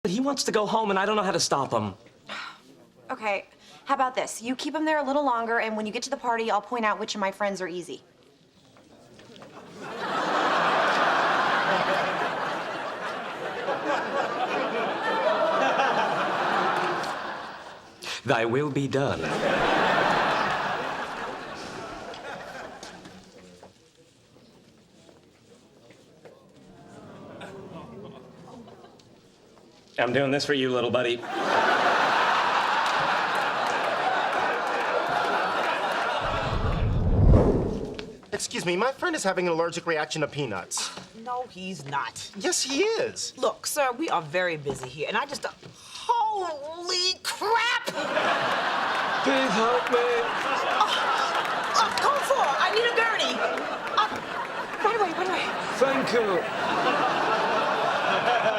But he wants to go home, and I don't know how to stop him. Okay, how about this? You keep him there a little longer, and when you get to the party, I'll point out which of my friends are easy. Thy will be done. I'm doing this for you, little buddy. Excuse me, my friend is having an allergic reaction to peanuts. No, he's not. Yes, he is. Look, sir, we are very busy here, and I just... Holy crap! Please help me. Code 4, I need a gurney. Right away, right away. Thank you.